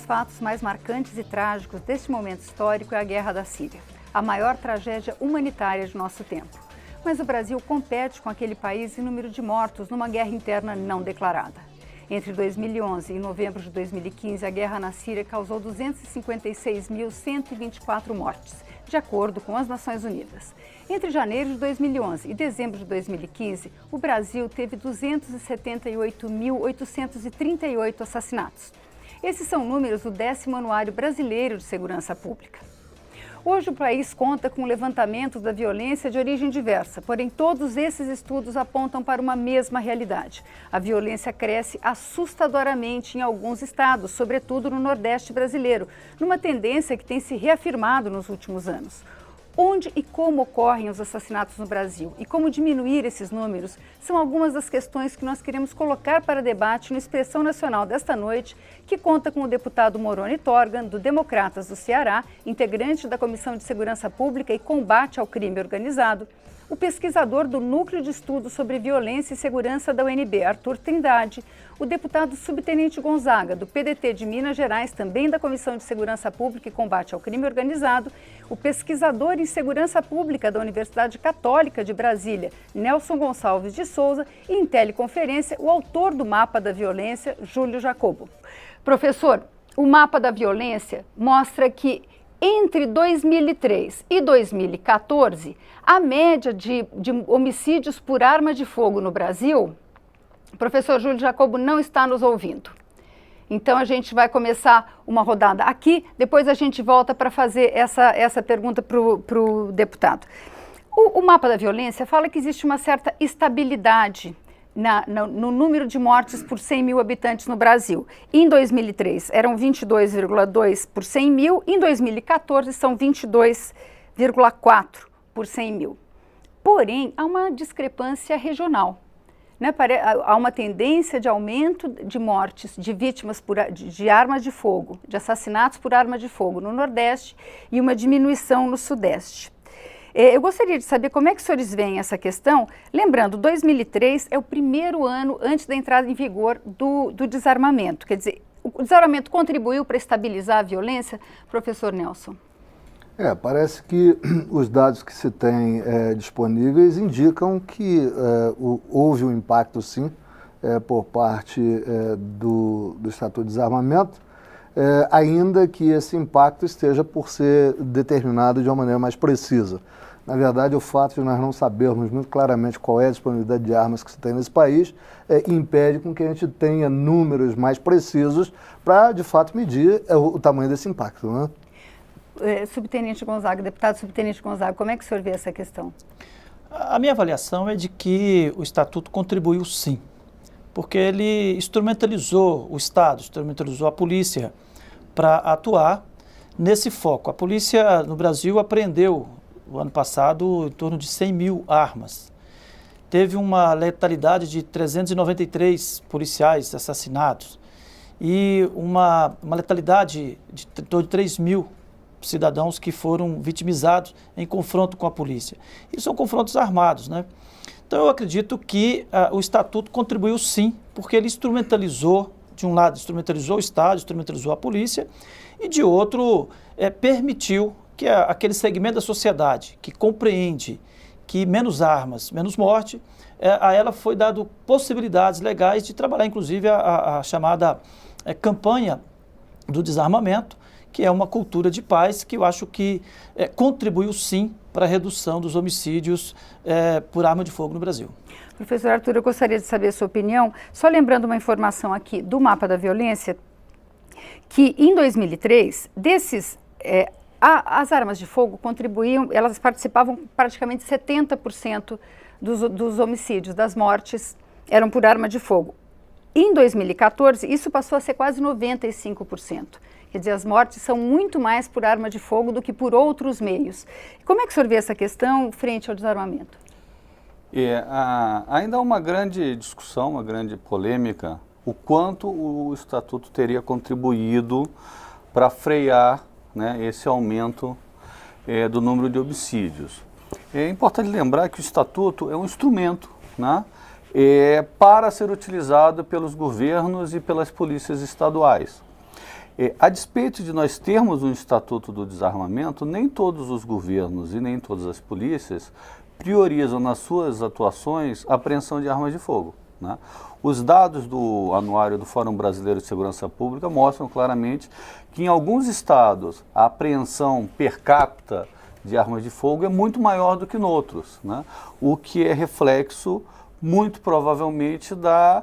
fatos mais marcantes e trágicos deste momento histórico é a guerra da Síria, a maior tragédia humanitária de nosso tempo. Mas o Brasil compete com aquele país em número de mortos numa guerra interna não declarada. Entre 2011 e novembro de 2015, a guerra na Síria causou 256.124 mortes, de acordo com as Nações Unidas. Entre janeiro de 2011 e dezembro de 2015, o Brasil teve 278.838 assassinatos. Esses são números do 10º Anuário Brasileiro de Segurança Pública. Hoje o país conta com levantamentos da violência de origem diversa, porém todos esses estudos apontam para uma mesma realidade. A violência cresce assustadoramente em alguns estados, sobretudo no Nordeste brasileiro, numa tendência que tem se reafirmado nos últimos anos. Onde e como ocorrem os assassinatos no Brasil e como diminuir esses números são algumas das questões que nós queremos colocar para debate no Expressão Nacional desta noite, que conta com o deputado Moroni Torgan, do Democratas do Ceará, integrante da Comissão de Segurança Pública e Combate ao Crime Organizado, o pesquisador do Núcleo de Estudos sobre Violência e Segurança da UNB, Arthur Trindade, o deputado Subtenente Gonzaga, do PDT de Minas Gerais, também da Comissão de Segurança Pública e Combate ao Crime Organizado, o pesquisador em Segurança Pública da Universidade Católica de Brasília, Nelson Gonçalves de Souza, e em teleconferência, o autor do Mapa da Violência, Júlio Jacobo. Professor, o Mapa da Violência mostra que entre 2003 e 2014, a média de homicídios por arma de fogo no Brasil, o professor Júlio Jacobo não está nos ouvindo. Então a gente vai começar uma rodada aqui, depois a gente volta para fazer essa pergunta para o deputado. O Mapa da Violência fala que existe uma certa estabilidade no número de mortes por 100 mil habitantes no Brasil. Em 2003 eram 22,2 por 100 mil, em 2014 são 22,4 por 100 mil. Porém, há uma discrepância regional. Né? Há uma tendência de aumento de mortes de vítimas de armas de fogo, de assassinatos por arma de fogo no Nordeste e uma diminuição no Sudeste. Eu gostaria de saber como é que os senhores veem essa questão, lembrando, 2003 é o primeiro ano antes da entrada em vigor do desarmamento. Quer dizer, o desarmamento contribuiu para estabilizar a violência, professor Nelson? Parece que os dados que se tem disponíveis indicam que houve um impacto, sim, por parte do Estatuto de Desarmamento, ainda que esse impacto esteja por ser determinado de uma maneira mais precisa. Na verdade, o fato de nós não sabermos muito claramente qual é a disponibilidade de armas que se tem nesse país impede com que a gente tenha números mais precisos para, de fato, medir o tamanho desse impacto, né? Subtenente Gonzaga, deputado Subtenente Gonzaga, como é que o senhor vê essa questão? A minha avaliação é de que o Estatuto contribuiu sim, porque ele instrumentalizou o Estado, instrumentalizou a polícia para atuar nesse foco. A polícia no Brasil apreendeu, o ano passado, em torno de 100 mil armas. Teve uma letalidade de 393 policiais assassinados e uma letalidade de torno de 3 mil cidadãos que foram vitimizados em confronto com a polícia. E são confrontos armados, né? Então eu acredito que o Estatuto contribuiu sim, porque ele instrumentalizou, de um lado instrumentalizou o Estado, instrumentalizou a polícia, e de outro permitiu que aquele segmento da sociedade que compreende que menos armas, menos morte, a ela foi dado possibilidades legais de trabalhar, inclusive, a chamada campanha do desarmamento, que é uma cultura de paz que eu acho que contribuiu sim para a redução dos homicídios por arma de fogo no Brasil. Professor Arthur, eu gostaria de saber a sua opinião, só lembrando uma informação aqui do Mapa da Violência, que em 2003, as armas de fogo contribuíam, elas participavam praticamente 70% dos homicídios, das mortes, eram por arma de fogo. Em 2014, isso passou a ser quase 95%. Quer dizer, as mortes são muito mais por arma de fogo do que por outros meios. Como é que o senhor vê essa questão frente ao desarmamento? Ainda há uma grande discussão, uma grande polêmica, o quanto o Estatuto teria contribuído para frear, né, esse aumento do número de homicídios. É importante lembrar que o Estatuto é um instrumento, né, para ser utilizado pelos governos e pelas polícias estaduais. A despeito de nós termos um Estatuto do Desarmamento, nem todos os governos e nem todas as polícias priorizam nas suas atuações a apreensão de armas de fogo, né? Os dados do anuário do Fórum Brasileiro de Segurança Pública mostram claramente que em alguns estados a apreensão per capita de armas de fogo é muito maior do que em outros, né? O que é reflexo muito provavelmente da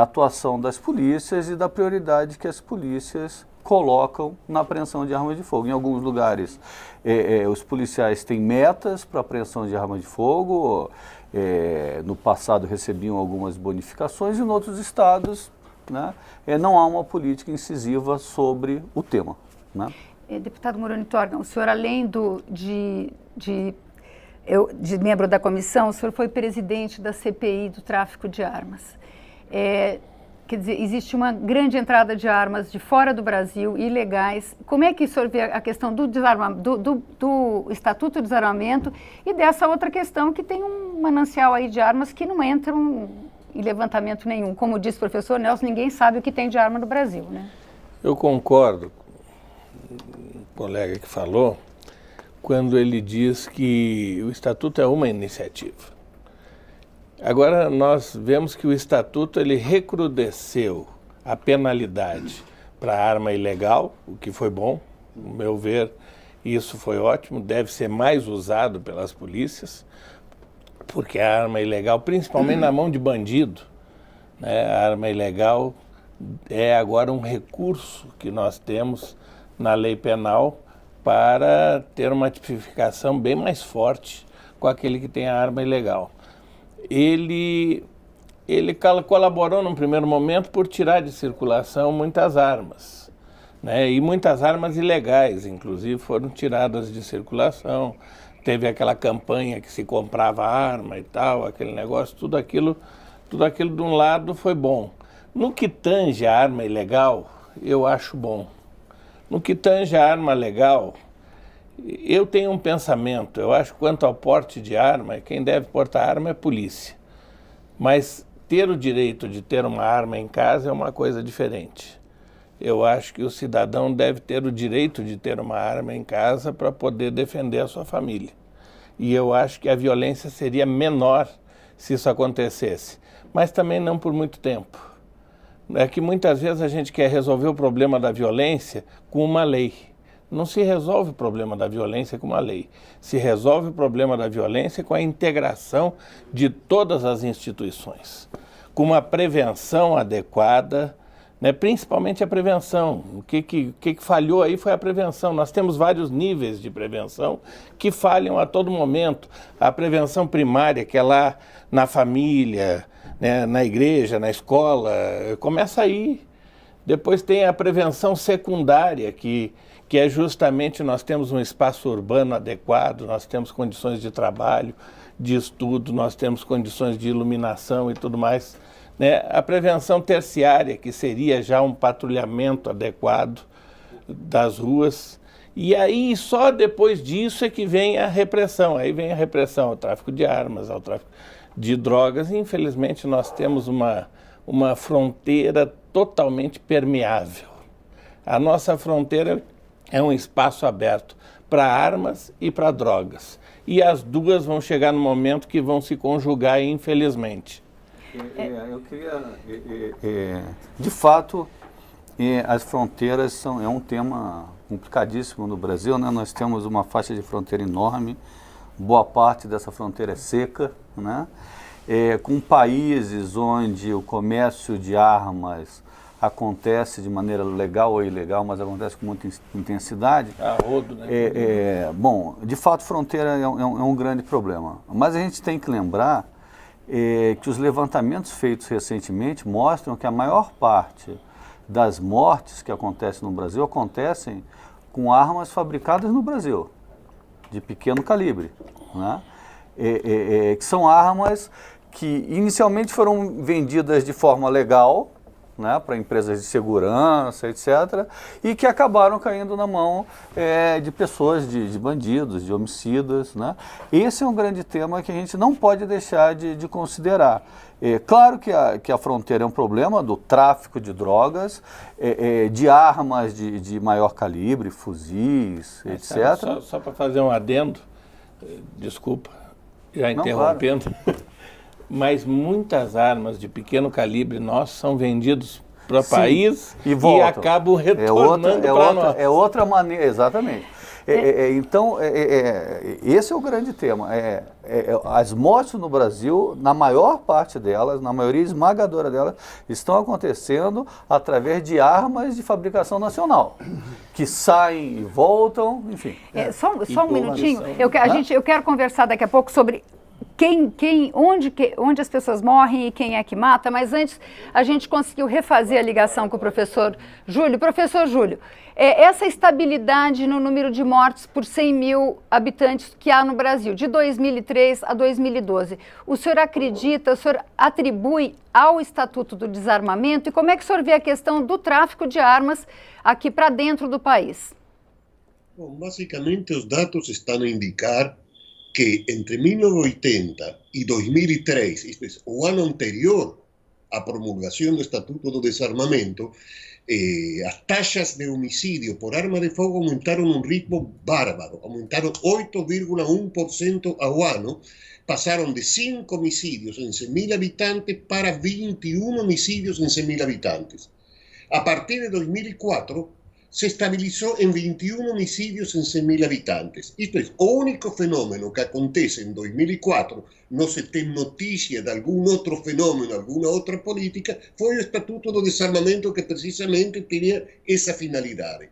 atuação das polícias e da prioridade que as polícias colocam na apreensão de armas de fogo. Em alguns lugares, os policiais têm metas para apreensão de armas de fogo, no passado recebiam algumas bonificações, e em outros estados, né, não há uma política incisiva sobre o tema, né? Deputado Moroni Torga, o senhor, além de membro da comissão, o senhor foi presidente da CPI do tráfico de armas. Quer dizer, existe uma grande entrada de armas de fora do Brasil, ilegais. Como é que o senhor vê a questão do Estatuto de Desarmamento e dessa outra questão que tem um manancial aí de armas que não entram em levantamento nenhum? Como disse o professor Nelson, ninguém sabe o que tem de arma no Brasil, né? Eu concordo com o colega que falou, quando ele diz que o Estatuto é uma iniciativa. Agora nós vemos que o Estatuto ele recrudesceu a penalidade para a arma ilegal, o que foi bom, no meu ver, isso foi ótimo, deve ser mais usado pelas polícias, porque a arma ilegal, principalmente na mão de bandido, né, a arma ilegal é agora um recurso que nós temos na lei penal para ter uma tipificação bem mais forte com aquele que tem a arma ilegal. Ele colaborou num primeiro momento por tirar de circulação muitas armas, né? E muitas armas ilegais, inclusive, foram tiradas de circulação. Teve aquela campanha que se comprava arma e tal, aquele negócio, tudo aquilo de um lado foi bom. No que tange a arma ilegal, eu acho bom. No que tange a arma legal, eu tenho um pensamento, eu acho que quanto ao porte de arma, quem deve portar arma é a polícia. Mas ter o direito de ter uma arma em casa é uma coisa diferente. Eu acho que o cidadão deve ter o direito de ter uma arma em casa para poder defender a sua família. E eu acho que a violência seria menor se isso acontecesse, mas também não por muito tempo. É que muitas vezes a gente quer resolver o problema da violência com uma lei. Não se resolve o problema da violência com uma lei. Se resolve o problema da violência com a integração de todas as instituições, com uma prevenção adequada, né? Principalmente a prevenção. O que falhou aí foi a prevenção. Nós temos vários níveis de prevenção que falham a todo momento. A prevenção primária, que é lá na família, né? Na igreja, na escola, começa aí. Depois tem a prevenção secundária, que é justamente nós temos um espaço urbano adequado, nós temos condições de trabalho, de estudo, nós temos condições de iluminação e tudo mais, né? A prevenção terciária, que seria já um patrulhamento adequado das ruas. E aí, só depois disso é que vem a repressão. Aí vem a repressão ao tráfico de armas, ao tráfico de drogas. E, infelizmente, nós temos uma fronteira totalmente permeável. A nossa fronteira é um espaço aberto para armas e para drogas. E as duas vão chegar no momento que vão se conjugar, infelizmente. Eu queria... de fato, as fronteiras é um tema complicadíssimo no Brasil, né? Nós temos uma faixa de fronteira enorme, boa parte dessa fronteira é seca, né? Com países onde o comércio de armas acontece de maneira legal ou ilegal, mas acontece com muita intensidade. Rodo, né? Bom, de fato, fronteira é um grande problema. Mas a gente tem que lembrar que os levantamentos feitos recentemente mostram que a maior parte das mortes que acontecem no Brasil acontecem com armas fabricadas no Brasil, de pequeno calibre, né? Que são armas que inicialmente foram vendidas de forma legal, né, para empresas de segurança, etc., e que acabaram caindo na mão de pessoas, de bandidos, de homicidas, né? Esse é um grande tema que a gente não pode deixar de considerar. Claro que a fronteira é um problema do tráfico de drogas, de armas de maior calibre, fuzis, etc. Só para fazer um adendo, desculpa, já interrompendo, claro. Mas muitas armas de pequeno calibre nossos são vendidos para o país e acabam retornando para nós. É outra maneira, exatamente. Então, esse é o grande tema. As mortes no Brasil, na maior parte delas, na maioria esmagadora delas, estão acontecendo através de armas de fabricação nacional, que saem e voltam, enfim. Só um minutinho, eu quero conversar daqui a pouco sobre onde as pessoas morrem e quem é que mata, mas antes a gente conseguiu refazer a ligação com o professor Júlio. Professor Júlio, essa estabilidade no número de mortes por 100 mil habitantes que há no Brasil, de 2003 a 2012, o senhor acredita, o senhor atribui ao Estatuto do Desarmamento, e como é que o senhor vê a questão do tráfico de armas aqui para dentro do país? Bom, basicamente os dados estão a indicar que entre 1980 e 2003, isto é, o ano anterior à promulgação do Estatuto do Desarmamento, as taxas de homicídio por arma de fogo aumentaram um ritmo bárbaro, aumentaram 8,1% ao ano, passaram de 5 homicídios em 100 mil habitantes para 21 homicídios em 100 mil habitantes. A partir de 2004, se estabilizó en 21 homicidios en 100.000 habitantes. Esto es, o único fenómeno que acontece en 2004, no se tem noticia de algún otro fenómeno, alguna otra política, foi o Estatuto do Desarmamento que precisamente tenía esa finalidade.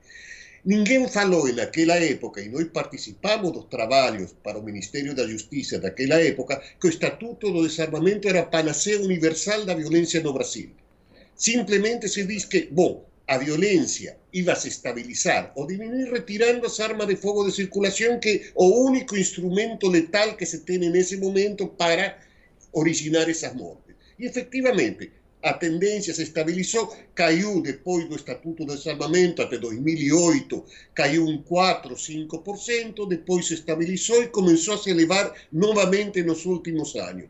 Ninguém falou naquela época, e nós participamos dos trabalhos para o Ministério da Justiça daquela época, que o Estatuto do Desarmamento era a panaceia universal da violência no Brasil. Simplesmente se diz que, bom, a violência iba a se estabilizar o diminuir retirando as armas de fogo de circulação, que é o único instrumento letal que se tem nesse momento para originar essas mortes. E, efectivamente, a tendência se estabilizou, caiu depois do Estatuto do Desarmamento até 2008, caiu 4, 5%, depois se estabilizou e começou a se elevar novamente nos últimos anos.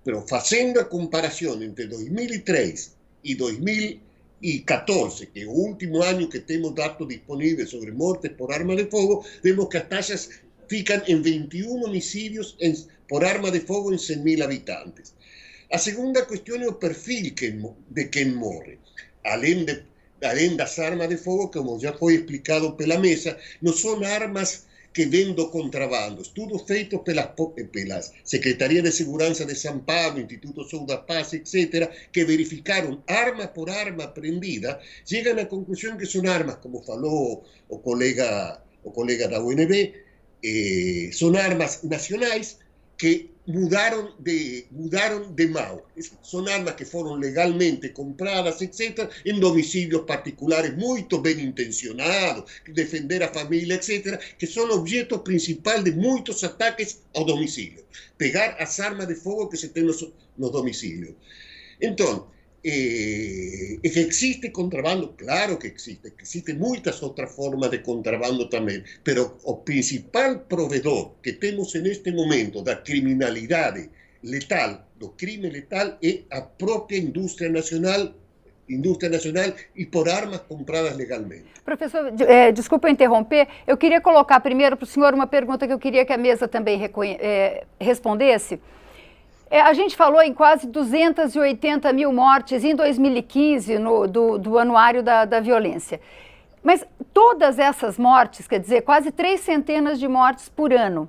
Mas fazendo a comparação entre 2003 e 2014, que é o último ano que temos dados disponíveis sobre mortes por arma de fogo, vemos que as taxas ficam em 21 homicídios por arma de fogo em 100.000 habitantes. A segunda questão é o perfil de quem morre. Além das armas de fogo, como já foi explicado pela mesa, não são armas que vêm do contrabando. Estudos feitos pelas Secretaria de Segurança de São Paulo, Instituto Sul da Paz, etc., que verificaram arma por arma prendida, chegam à conclusão que são armas, como falou o colega da UNB, são armas nacionais que mudaram de mão. São armas que foram legalmente compradas, etc., em domicílios particulares muito bem intencionados, defender a família, etc., que são objeto principal de muitos ataques ao domicílio. Pegar as armas de fogo que se tem nos domicílios. Então, existe contrabando? Claro que existe. Existem muitas outras formas de contrabando também. Mas o principal provedor que temos neste momento da criminalidade letal, do crime letal, é a própria indústria nacional e por armas compradas legalmente. Professor, desculpa interromper, eu queria colocar primeiro para o senhor uma pergunta que eu queria que a mesa também respondesse. A gente falou em quase 280 mil mortes em 2015, do Anuário da Violência. Mas todas essas mortes, quer dizer, quase 3 centenas de mortes por ano,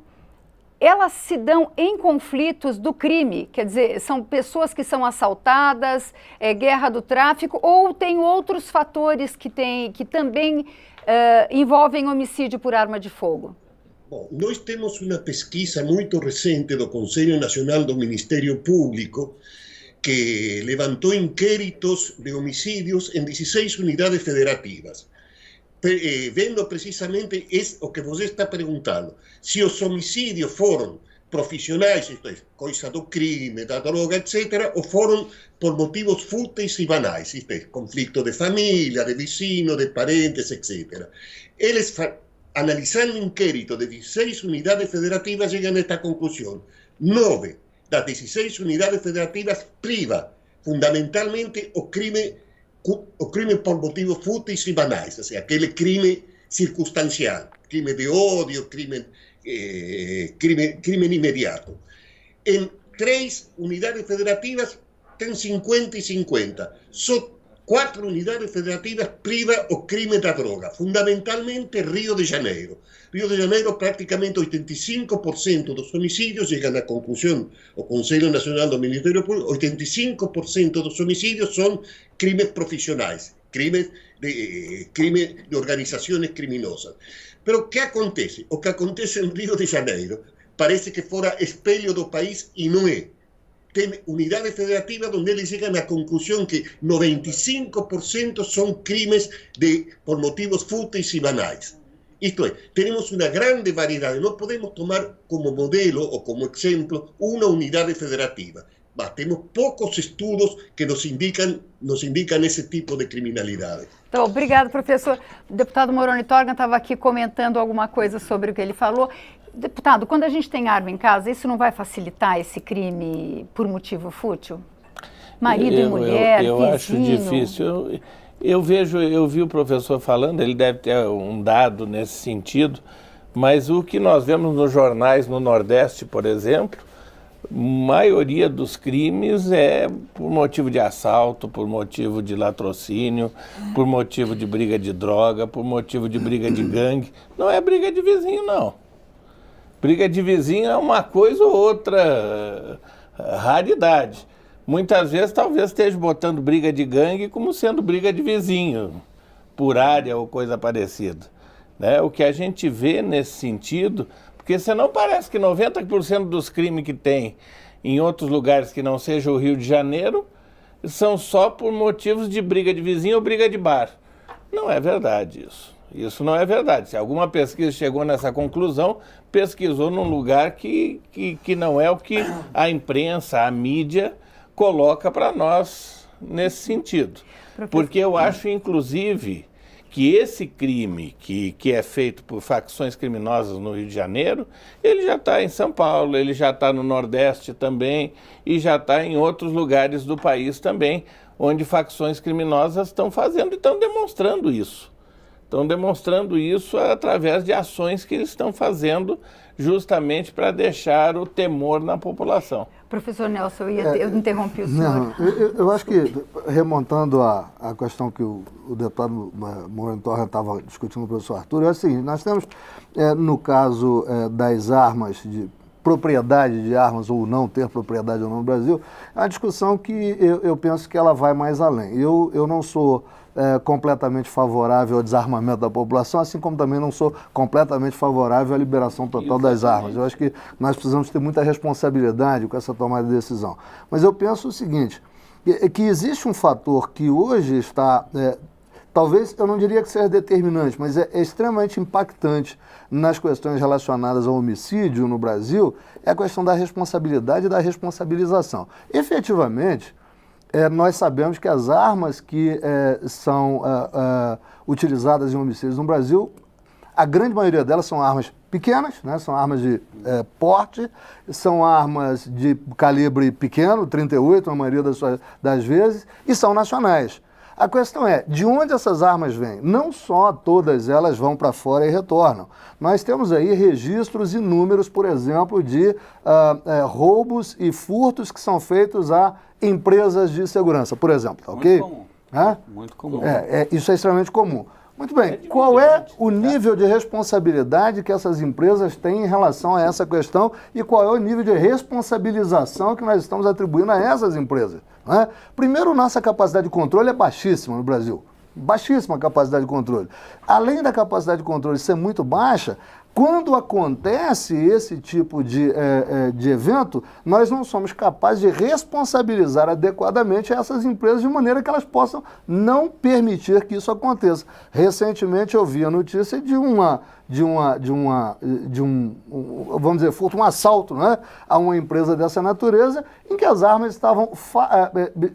elas se dão em conflitos do crime, quer dizer, são pessoas que são assaltadas, guerra do tráfico, ou tem outros fatores que também envolvem homicídio por arma de fogo? Bom, nós temos uma pesquisa muito recente do Conselho Nacional do Ministério Público que levantou inquéritos de homicídios em 16 unidades federativas, vendo precisamente o que você está perguntando, se os homicídios foram profissionais, isto é, coisa do crime, da droga, etc., ou foram por motivos fúteis e banais, isto é, conflito de família, de vizinho, de parentes, etc. Eles, analisando o inquérito de 16 unidades federativas, chegam a esta conclusão. 9 das 16 unidades federativas priva fundamentalmente o crime por motivos fúteis e banais, ou seja, aquele crime circunstancial, crime de ódio, crime imediato. Em 3 unidades federativas tem 50 e 50. Só 4 unidades federativas priva o crime da droga, fundamentalmente Rio de Janeiro. Rio de Janeiro, praticamente 85% dos homicídios, chegam à conclusão o Conselho Nacional do Ministério Público, 85% dos homicídios são crimes profissionais, crimes de organizações criminosas. Mas o que acontece? O que acontece em Rio de Janeiro parece que fora espelho do país e não é. Tem unidades federativas onde eles chegam à conclusão que 95% são crimes por motivos fúteis e banais. Isto é, temos uma grande variedade. Não podemos tomar como modelo ou como exemplo uma unidade federativa. Mas temos poucos estudos que nos indicam esse tipo de criminalidade. Então, obrigado, professor. O deputado Moroni Torgan estava aqui comentando alguma coisa sobre o que ele falou. Deputado, quando a gente tem arma em casa, isso não vai facilitar esse crime por motivo fútil? Marido e mulher, eu vizinho... acho difícil. Eu vi o professor falando, ele deve ter um dado nesse sentido, mas o que nós vemos nos jornais no Nordeste, por exemplo, a maioria dos crimes é por motivo de assalto, por motivo de latrocínio, por motivo de briga de droga, por motivo de briga de gangue. Não é briga de vizinho, não. Briga de vizinho é uma coisa ou outra, raridade. Muitas vezes, talvez esteja botando briga de gangue como sendo briga de vizinho, por área ou coisa parecida. Né? O que a gente vê nesse sentido, porque senão parece que 90% dos crimes que tem em outros lugares que não seja o Rio de Janeiro são só por motivos de briga de vizinho ou briga de bar. Não é verdade isso. Isso não é verdade. Se alguma pesquisa chegou nessa conclusão, pesquisou num lugar que não é o que a imprensa, a mídia, coloca para nós nesse sentido. Porque eu acho, inclusive, que esse crime que é feito por facções criminosas no Rio de Janeiro, ele já está em São Paulo, ele já está no Nordeste também e já está em outros lugares do país também, onde facções criminosas estão fazendo e estão demonstrando isso. Estão demonstrando isso através de ações que eles estão fazendo justamente para deixar o temor na população. Professor Nelson, eu interrompi o senhor. Não, eu acho que, remontando a questão que o deputado Moroni Torgan estava discutindo com o professor Arthur, é o seguinte, nós temos, no caso das armas, de propriedade de armas ou não ter propriedade ou não no Brasil, é uma discussão que eu penso que ela vai mais além. Eu não sou completamente favorável ao desarmamento da população, assim como também não sou completamente favorável à liberação total das armas. Eu acho que nós precisamos ter muita responsabilidade com essa tomada de decisão. Mas eu penso o seguinte, que existe um fator que hoje está, talvez eu não diria que seja determinante, mas é extremamente impactante nas questões relacionadas ao homicídio no Brasil, é a questão da responsabilidade e da responsabilização. Efetivamente, nós sabemos que as armas que são utilizadas em homicídios no Brasil, a grande maioria delas são armas pequenas, né? São armas de porte, são armas de calibre pequeno, 38 na maioria das vezes, e são nacionais. A questão é, de onde essas armas vêm? Não só todas elas vão para fora e retornam. Nós temos aí registros inúmeros, por exemplo, de roubos e furtos que são feitos a empresas de segurança, por exemplo, ok? Muito comum. Muito comum. Isso é extremamente comum. Muito bem, qual é o nível de responsabilidade que essas empresas têm em relação a essa questão e qual é o nível de responsabilização que nós estamos atribuindo a essas empresas? Né? Primeiro, nossa capacidade de controle é baixíssima no Brasil. Baixíssima capacidade de controle. Além da capacidade de controle ser muito baixa, quando acontece esse tipo de evento, nós não somos capazes de responsabilizar adequadamente essas empresas de maneira que elas possam não permitir que isso aconteça. Recentemente eu vi a notícia de vamos dizer, furto, um assalto, né, a uma empresa dessa natureza, em que as armas estavam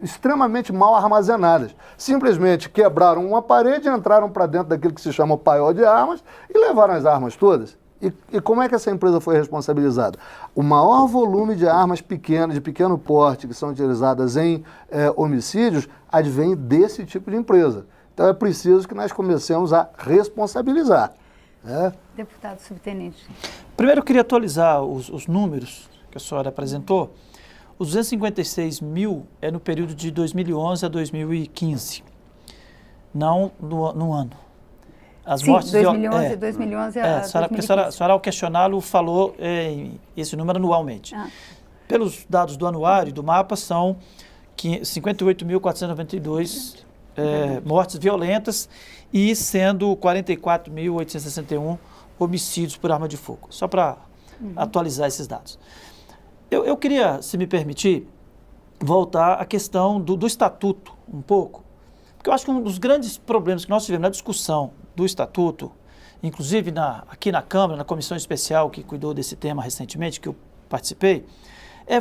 extremamente mal armazenadas. Simplesmente quebraram uma parede, entraram para dentro daquilo que se chama o paiol de armas e levaram as armas todas. E como é que essa empresa foi responsabilizada? O maior volume de armas pequenas, de pequeno porte, que são utilizadas em homicídios, advém desse tipo de empresa. Então é preciso que nós comecemos a responsabilizar. Né? Deputado subtenente. Primeiro eu queria atualizar os números que a senhora apresentou. Os 256 mil é no período de 2011 a 2015, não no ano. As Sim, mortes 2011 a 2015. A senhora, ao questioná-lo, falou esse número anualmente. Pelos dados do anuário, do mapa, são 58.492 mortes violentas e sendo 44.861 homicídios por arma de fogo. Só para atualizar esses dados. Eu queria, se me permitir, voltar à questão do estatuto um pouco, porque eu acho que um dos grandes problemas que nós tivemos na discussão do estatuto, inclusive aqui na Câmara, na comissão especial que cuidou desse tema recentemente, que eu participei,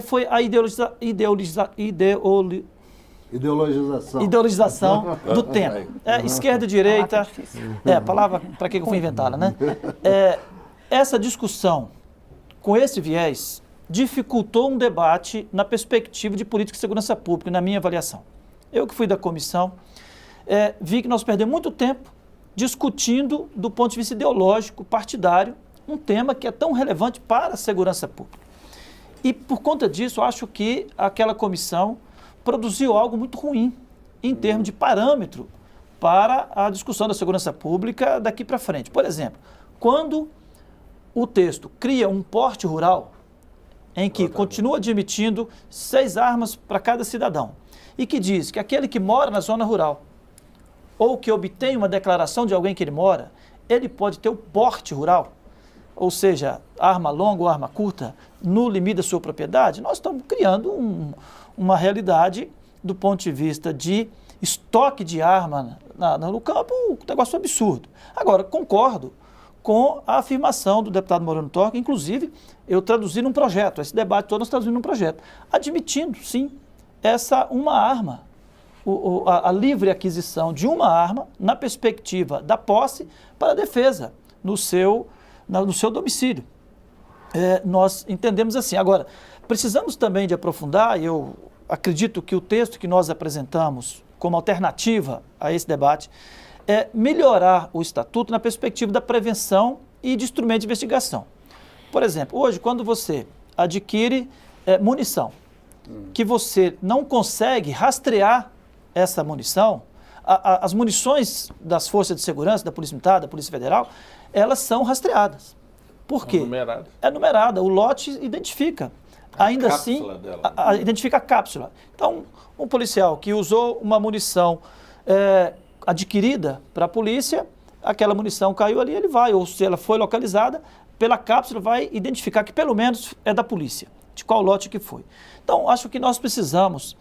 foi a ideologização do tema. Esquerda e direita, a palavra para que foi inventada, né? Essa discussão com esse viés dificultou um debate na perspectiva de política de segurança pública, na minha avaliação. Eu que fui da comissão, vi que nós perdemos muito tempo discutindo do ponto de vista ideológico, partidário, um tema que é tão relevante para a segurança pública. E por conta disso, eu acho que aquela comissão produziu algo muito ruim em termos de parâmetro para a discussão da segurança pública daqui para frente. Por exemplo, quando o texto cria um porte rural em que continua admitindo 6 armas para cada cidadão e que diz que aquele que mora na zona rural ou que obtém uma declaração de alguém que ele mora, ele pode ter o porte rural, ou seja, arma longa ou arma curta, no limite da sua propriedade, nós estamos criando uma realidade do ponto de vista de estoque de arma no campo, um negócio absurdo. Agora, concordo com a afirmação do deputado Moreno Torque, inclusive eu traduzi num projeto, esse debate todo nós traduzimos num projeto, admitindo, sim, uma arma, a livre aquisição de uma arma na perspectiva da posse para a defesa no seu domicílio. Nós entendemos assim. Agora, precisamos também de aprofundar, e eu acredito que o texto que nós apresentamos como alternativa a esse debate é melhorar o estatuto na perspectiva da prevenção e de instrumento de investigação. Por exemplo, hoje, quando você adquire munição, que você não consegue rastrear essa munição, as munições das forças de segurança, da Polícia Militar, da Polícia Federal, elas são rastreadas. Por quê? É numerada. O lote identifica. Ainda assim, identifica a cápsula. Então, um policial que usou uma munição adquirida para a polícia, aquela munição caiu ali, ele vai, ou se ela foi localizada, pela cápsula vai identificar que pelo menos é da polícia, de qual lote que foi. Então, acho que nós precisamos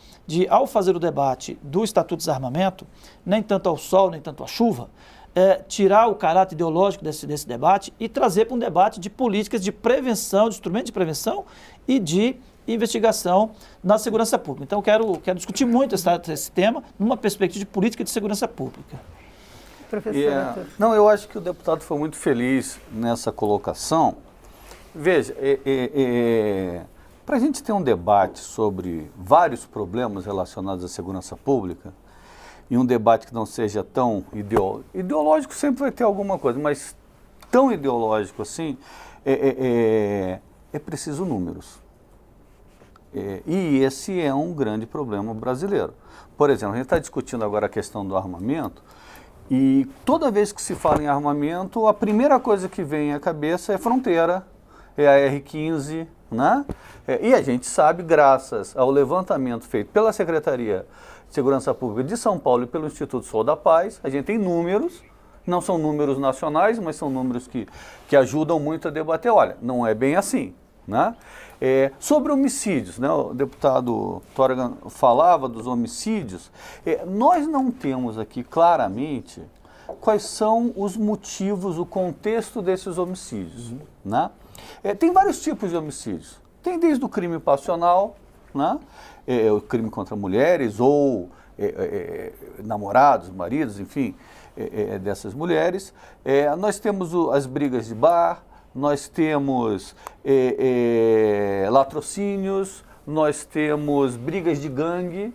ao fazer o debate do Estatuto de Desarmamento, nem tanto ao sol, nem tanto à chuva, tirar o caráter ideológico desse debate e trazer para um debate de políticas de prevenção, de instrumentos de prevenção e de investigação na segurança pública. Então, quero discutir muito esse tema numa perspectiva de política de segurança pública. Professor. Não, eu acho que o deputado foi muito feliz nessa colocação. Veja, para a gente ter um debate sobre vários problemas relacionados à segurança pública, e um debate que não seja tão ideológico, sempre vai ter alguma coisa, mas tão ideológico assim, é preciso números. E esse é um grande problema brasileiro. Por exemplo, a gente está discutindo agora a questão do armamento, e toda vez que se fala em armamento, a primeira coisa que vem à cabeça é fronteira, é a R-15, né? E a gente sabe, graças ao levantamento feito pela Secretaria de Segurança Pública de São Paulo e pelo Instituto Sol da Paz, a gente tem números, não são números nacionais, mas são números que ajudam muito a debater. Olha, não é bem assim, né? Sobre homicídios, né? O deputado Torgan falava dos homicídios, nós não temos aqui claramente quais são os motivos, o contexto desses homicídios, né? Tem vários tipos de homicídios. Tem desde o crime passional, né? O crime contra mulheres ou namorados, maridos, enfim, dessas mulheres. Nós temos as brigas de bar, nós temos latrocínios, nós temos brigas de gangue.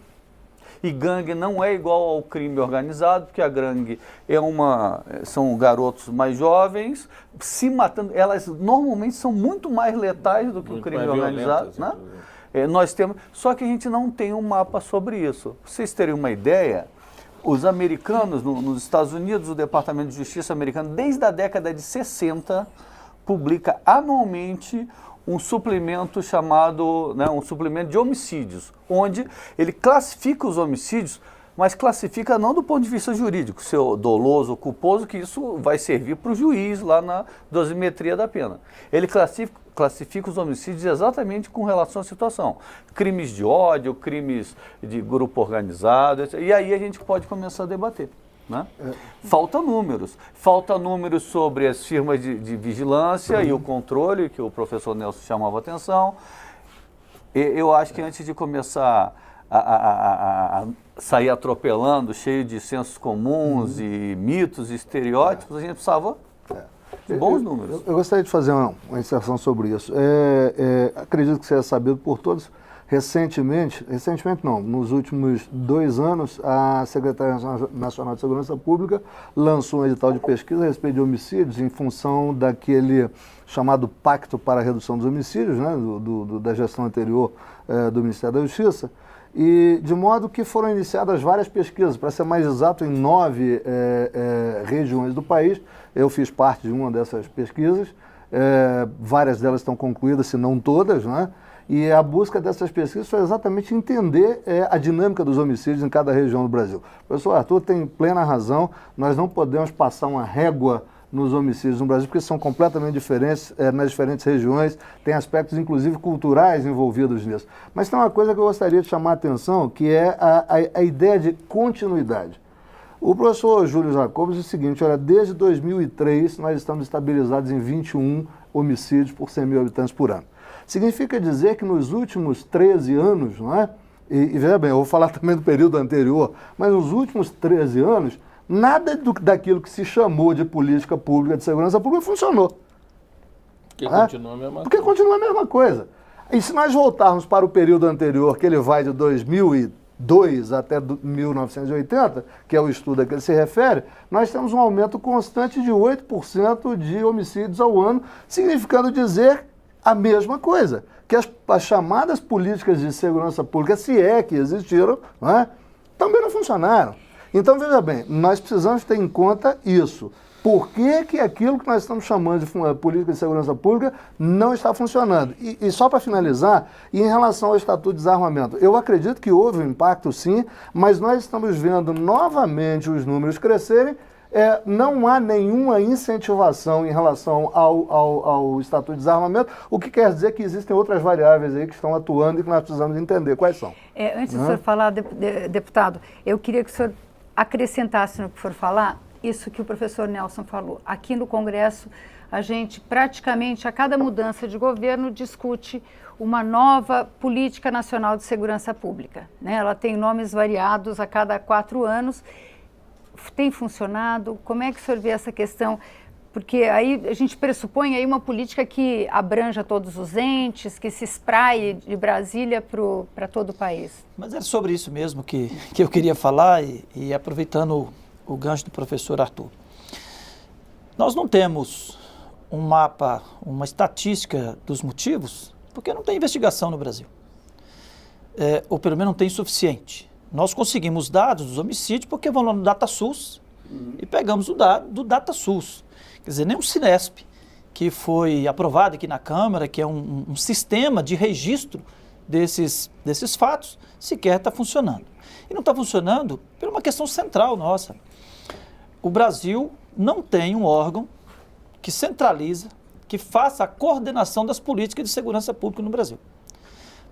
E gangue não é igual ao crime organizado, porque a gangue são garotos mais jovens se matando. Elas normalmente são muito mais letais do que o crime organizado, né? Nós temos, só que a gente não tem um mapa sobre isso. Pra vocês terem uma ideia, os americanos, nos Estados Unidos, o Departamento de Justiça americano, desde a década de 60, publica anualmente um suplemento chamado, um suplemento de homicídios, onde ele classifica os homicídios, mas classifica não do ponto de vista jurídico, se é doloso ou culposo, que isso vai servir para o juiz lá na dosimetria da pena. Ele classifica os homicídios exatamente com relação à situação. Crimes de ódio, crimes de grupo organizado, e aí a gente pode começar a debater. Né? Falta números sobre as firmas de vigilância e o controle, que o professor Nelson chamava a atenção. Eu acho que antes de começar a sair atropelando, cheio de sensos comuns e mitos e estereótipos, a gente precisava de bons números. Eu gostaria de fazer uma inserção sobre isso. Acredito que seja sabido por todos. Recentemente não, nos últimos 2 anos, a Secretaria Nacional de Segurança Pública lançou um edital de pesquisa a respeito de homicídios em função daquele chamado Pacto para a Redução dos Homicídios, né, da gestão anterior do Ministério da Justiça, e de modo que foram iniciadas várias pesquisas, para ser mais exato, em 9 regiões do país. Eu fiz parte de uma dessas pesquisas, várias delas estão concluídas, se não todas, né? E a busca dessas pesquisas foi exatamente entender a dinâmica dos homicídios em cada região do Brasil. O professor Arthur tem plena razão, nós não podemos passar uma régua nos homicídios no Brasil, porque são completamente diferentes nas diferentes regiões, tem aspectos inclusive culturais envolvidos nisso. Mas tem uma coisa que eu gostaria de chamar a atenção, que é a ideia de continuidade. O professor Júlio Jacobs diz o seguinte, olha, desde 2003 nós estamos estabilizados em 21 homicídios por 100 mil habitantes por ano. Significa dizer que nos últimos 13 anos, não é? E veja bem, eu vou falar também do período anterior, mas nos últimos 13 anos, nada daquilo que se chamou de política pública de segurança pública funcionou. Porque continua a mesma coisa. Porque continua a mesma coisa. E se nós voltarmos para o período anterior, que ele vai de 2002 até 1980, que é o estudo a que ele se refere, nós temos um aumento constante de 8% de homicídios ao ano, significando dizer a mesma coisa, que as chamadas políticas de segurança pública, se é que existiram, não é? Também não funcionaram. Então, veja bem, nós precisamos ter em conta isso. Por que aquilo que nós estamos chamando de política de segurança pública não está funcionando? E só para finalizar, em relação ao Estatuto de Desarmamento, eu acredito que houve um impacto sim, mas nós estamos vendo novamente os números crescerem. Não há nenhuma incentivação em relação ao Estatuto de Desarmamento, o que quer dizer que existem outras variáveis aí que estão atuando e que nós precisamos entender quais são. Antes do senhor falar, deputado, eu queria que o senhor acrescentasse no que for falar isso que o professor Nelson falou. Aqui no Congresso, a gente praticamente a cada mudança de governo discute uma nova política nacional de segurança pública, né? Ela tem nomes variados a cada 4 anos. Tem funcionado? Como é que o senhor vê essa questão? Porque aí a gente pressupõe aí uma política que abranja todos os entes, que se espraie de Brasília para todo o país. Mas era sobre isso mesmo que eu queria falar e aproveitando o gancho do professor Arthur. Nós não temos um mapa, uma estatística dos motivos, porque não tem investigação no Brasil. Ou pelo menos não tem suficiente. Nós conseguimos dados dos homicídios porque vamos lá no DataSUS e pegamos o dado do DataSUS. Quer dizer, nem o Cinesp, que foi aprovado aqui na Câmara, que é um sistema de registro desses fatos, sequer está funcionando. E não está funcionando por uma questão central nossa. O Brasil não tem um órgão que centraliza, que faça a coordenação das políticas de segurança pública no Brasil.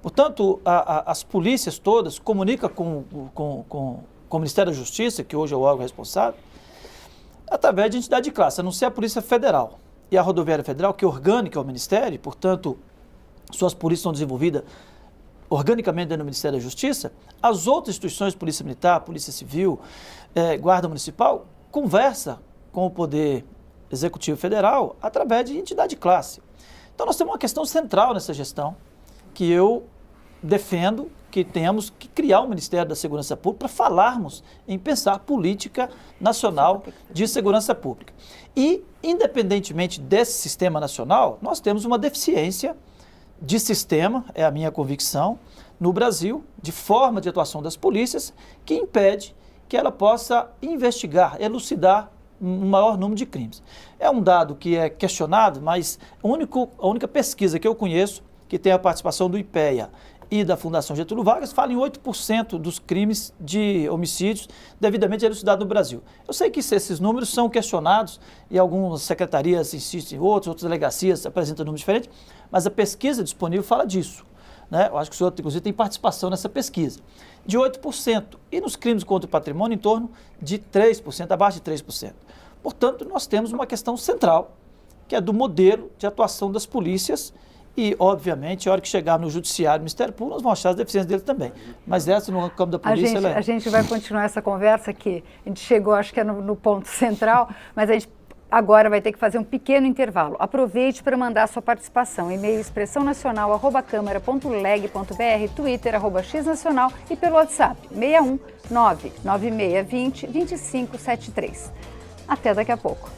Portanto, as polícias todas comunicam com o Ministério da Justiça, que hoje é o órgão responsável, através de entidade de classe, a não ser a Polícia Federal. e a Rodoviária Federal, que é orgânica ao Ministério, portanto, suas polícias são desenvolvidas organicamente dentro do Ministério da Justiça, as outras instituições, Polícia Militar, Polícia Civil, Guarda Municipal, conversa com o Poder Executivo Federal através de entidade de classe. Então nós temos uma questão central nessa gestão, que eu defendo que temos que criar um Ministério da Segurança Pública para falarmos em pensar política nacional de segurança pública. E, independentemente desse sistema nacional, nós temos uma deficiência de sistema, é a minha convicção, no Brasil, de forma de atuação das polícias, que impede que ela possa investigar, elucidar um maior número de crimes. É um dado que é questionado, mas a única pesquisa que eu conheço, que tem a participação do IPEA e da Fundação Getúlio Vargas, fala em 8% dos crimes de homicídios devidamente elucidados no Brasil. Eu sei que esses números são questionados e algumas secretarias insistem em outras delegacias apresentam números diferentes, mas a pesquisa disponível fala disso, né? Eu acho que o senhor, inclusive, tem participação nessa pesquisa, de 8%. E nos crimes contra o patrimônio, em torno de 3%, abaixo de 3%. Portanto, nós temos uma questão central, que é do modelo de atuação das polícias e, obviamente, a hora que chegar no Judiciário e no Ministério Público, nós vamos achar as deficiências deles também. Mas essa, no campo da polícia, a gente vai continuar essa conversa aqui. A gente chegou, acho que é no ponto central, mas a gente agora vai ter que fazer um pequeno intervalo. Aproveite para mandar sua participação. E-mail expressãonacional@câmara.leg.br, Twitter @xnacional e pelo WhatsApp 61 99620 2573. Até daqui a pouco.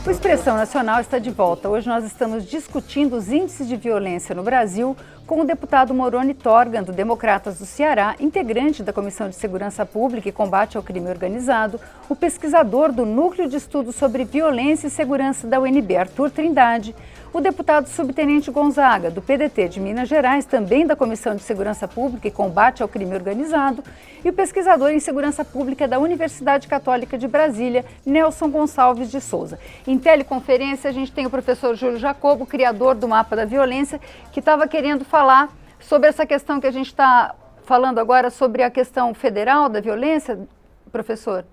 O Expressão Nacional está de volta. Hoje nós estamos discutindo os índices de violência no Brasil com o deputado Moroni Torgan, do Democratas do Ceará, integrante da Comissão de Segurança Pública e Combate ao Crime Organizado, o pesquisador do Núcleo de Estudos sobre Violência e Segurança da UNB, Arthur Trindade, o deputado subtenente Gonzaga, do PDT de Minas Gerais, também da Comissão de Segurança Pública e Combate ao Crime Organizado, e o pesquisador em Segurança Pública da Universidade Católica de Brasília, Nelson Gonçalves de Souza. Em teleconferência, a gente tem o professor Júlio Jacobo, criador do Mapa da Violência, que estava querendo falar sobre essa questão que a gente está falando agora, sobre a questão federal da violência, professor.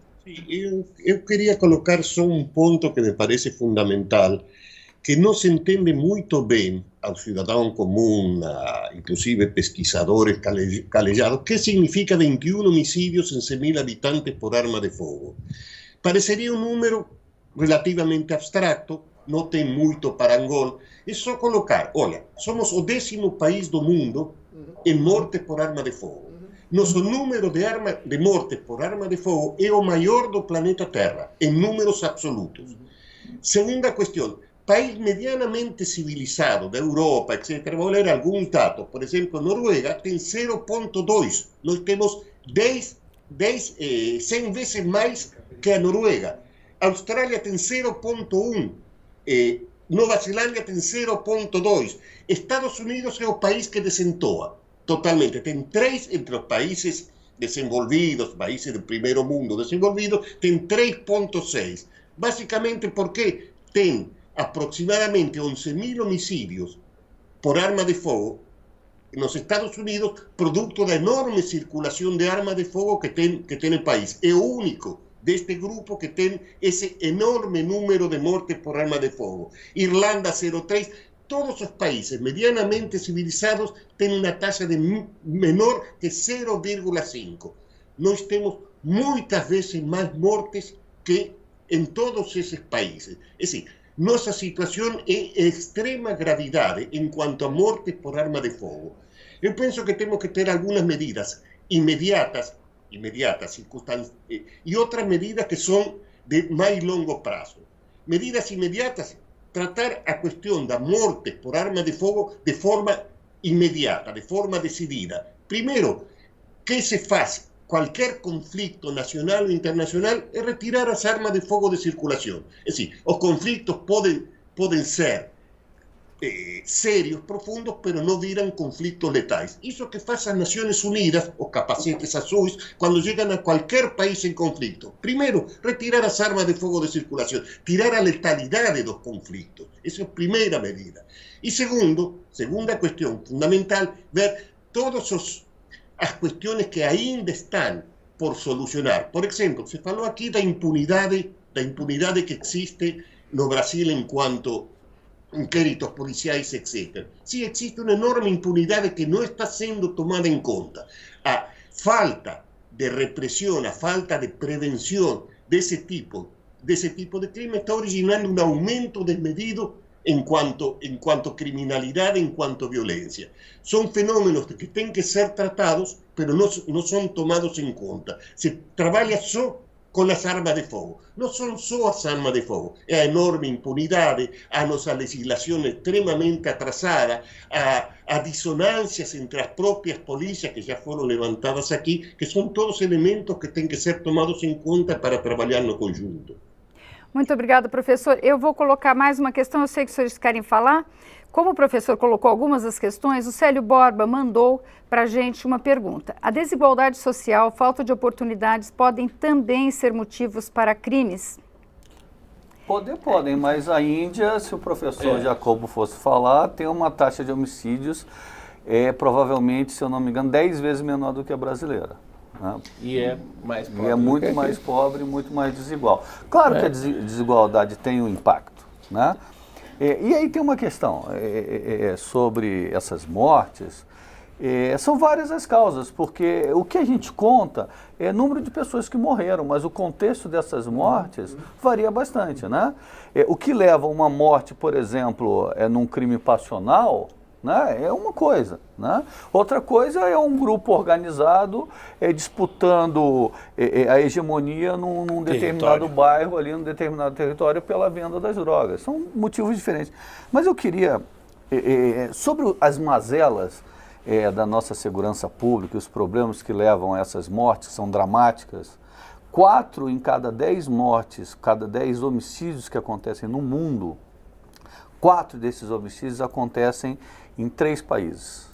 Eu queria colocar só um ponto que me parece fundamental, que não se entende muito bem ao cidadão comum, inclusive pesquisadores calejados, que significa 21 homicídios em 100.000 habitantes por arma de fogo. Pareceria um número relativamente abstrato, não tem muito parangol, é só colocar, olha, somos o 10º país do mundo em mortes por arma de fogo. Nosso número de mortes por arma de fogo é o maior do planeta Terra, em números absolutos. Segunda questão, país medianamente civilizado da Europa, etc., vou ler alguns dados. Por exemplo, Noruega tem 0,2. Nós temos 100 vezes mais que a Noruega. Austrália tem 0,1. Nova Zelândia tem 0,2. Estados Unidos é o país que desentoa totalmente. Tem 3 entre os países desenvolvidos, países do primeiro mundo desenvolvidos, tem 3,6. Basicamente porque tem aproximadamente 11.000 homicídios por arma de fogo nos Estados Unidos, producto da enorme circulação de arma de fogo que tem o país. É o único deste grupo que tem esse enorme número de mortes por arma de fogo. Irlanda 0,3. Todos os países medianamente civilizados têm uma taxa de menor que 0,5. Nós temos muitas vezes mais mortes que em todos esses países. É assim, nossa situação é de extrema gravidade em quanto a mortes por arma de fogo. Eu penso que temos que ter algumas medidas imediatas, e outras medidas que são de mais longo prazo. Medidas imediatas, tratar a questão da morte por arma de fogo de forma imediata, de forma decidida. Primeiro, que se faz qualquer conflito nacional ou internacional é retirar as armas de fogo de circulação. É assim, os conflitos podem ser serios, profundos, pero no viran conflictos letales. Eso que hace las Naciones Unidas, o capacetes azules, cuando llegan a cualquier país en conflicto. Primero, retirar las armas de fuego de circulación, tirar a letalidad de los conflictos. Esa es primera medida. Y segunda cuestión fundamental, ver todas las cuestiones que ainda están por solucionar. Por ejemplo, se falou aquí da impunidade que existe no Brasil en cuanto inquéritos policiais, etc. Sí, existe una enorme impunidad que no está siendo tomada en cuenta. A falta de represión, a falta de prevención de ese tipo de crimen está originando un aumento desmedido en cuanto criminalidad, en cuanto violencia. Son fenómenos que tienen que ser tratados, pero no son tomados en cuenta. Se trabaja solo con las armas de fuego. No son solo las armas de fuego, es a enorme impunidade, a nossa legislación extremamente atrasada, a disonancias entre las propias policías que ya fueron levantadas aquí, que son todos elementos que tienen que ser tomados en cuenta para trabalhar no conjunto. Muito obrigada, professor. Eu vou colocar mais uma questão, eu sei que os senhores querem falar. Como o professor colocou algumas das questões, o Célio Borba mandou para a gente uma pergunta. A desigualdade social, falta de oportunidades podem também ser motivos para crimes? Podem, mas a Índia, se o professor Jacobo fosse falar, tem uma taxa de homicídios, provavelmente, se eu não me engano, 10 vezes menor do que a brasileira. Né? E é mais pobre. E é muito mais pobre, muito mais desigual. Claro que a desigualdade tem um impacto, né? E aí tem uma questão sobre essas mortes. São várias as causas, porque o que a gente conta é o número de pessoas que morreram, mas o contexto dessas mortes varia bastante, né? O que leva a uma morte, por exemplo, num crime passional, né, é uma coisa, né? Outra coisa é um grupo organizado disputando a hegemonia num determinado bairro, ali num determinado território, pela venda das drogas. São motivos diferentes. Mas eu queria, sobre as mazelas da nossa segurança pública, os problemas que levam a essas mortes, que são dramáticas, 4 em cada 10 mortes, cada 10 homicídios que acontecem no mundo, 4 desses homicídios acontecem em 3 países: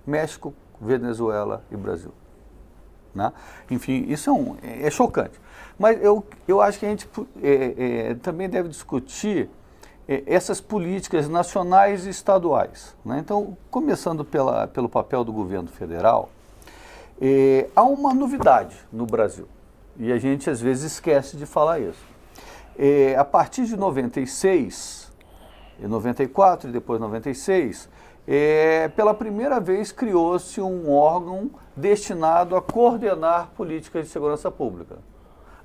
México, Venezuela e Brasil. Né? Enfim, isso é chocante. Mas eu acho que a gente também deve discutir essas políticas nacionais e estaduais. Né? Então, começando pelo papel do governo federal, há uma novidade no Brasil, e a gente às vezes esquece de falar isso. A partir de 96, 94 e depois 96, pela primeira vez criou-se um órgão destinado a coordenar políticas de segurança pública.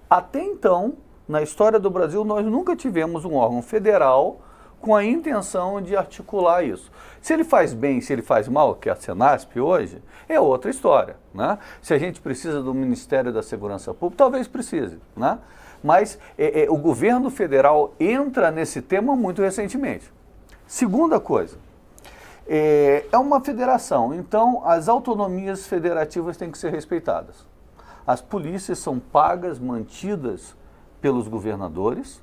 Até então, na história do Brasil, nós nunca tivemos um órgão federal com a intenção de articular isso. Se ele faz bem, se ele faz mal, que é a Senasp hoje, é outra história. Né? Se a gente precisa do Ministério da Segurança Pública, talvez precise. Né? Mas o governo federal entra nesse tema muito recentemente. Segunda coisa, é uma federação, então as autonomias federativas têm que ser respeitadas. As polícias são pagas, mantidas pelos governadores,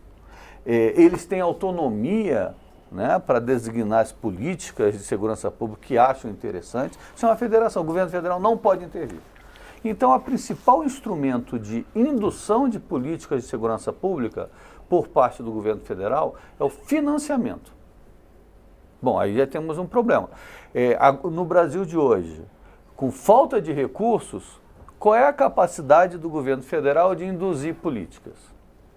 eles têm autonomia, né, para designar as políticas de segurança pública que acham interessantes. Isso é uma federação, o governo federal não pode intervir. Então, o principal instrumento de indução de políticas de segurança pública por parte do governo federal é o financiamento. Bom, aí já temos um problema. No Brasil de hoje, com falta de recursos, qual é a capacidade do governo federal de induzir políticas?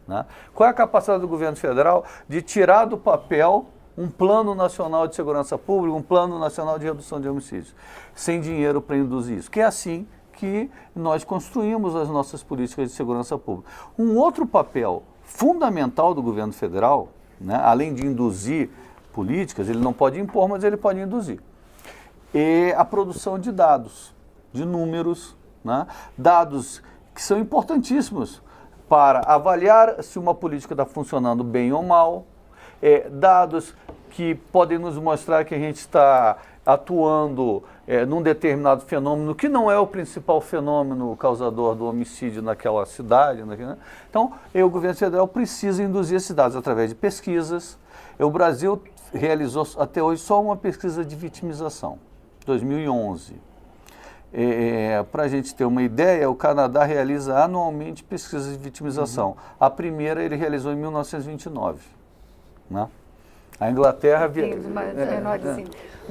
Né? Qual é a capacidade do governo federal de tirar do papel um plano nacional de segurança pública, um plano nacional de redução de homicídios, sem dinheiro para induzir isso? Que é assim que nós construímos as nossas políticas de segurança pública. Um outro papel fundamental do governo federal, né, além de induzir políticas, ele não pode impor, mas ele pode induzir, é a produção de dados, de números, né, dados que são importantíssimos para avaliar se uma política está funcionando bem ou mal, dados que podem nos mostrar que a gente está atuando num determinado fenômeno que não é o principal fenômeno causador do homicídio naquela cidade. Então, o governo federal precisa induzir esses dados através de pesquisas. O Brasil realizou até hoje só uma pesquisa de vitimização, 2011. Para a gente ter uma ideia, o Canadá realiza anualmente pesquisas de vitimização. A primeira ele realizou em 1929. Né? A Inglaterra...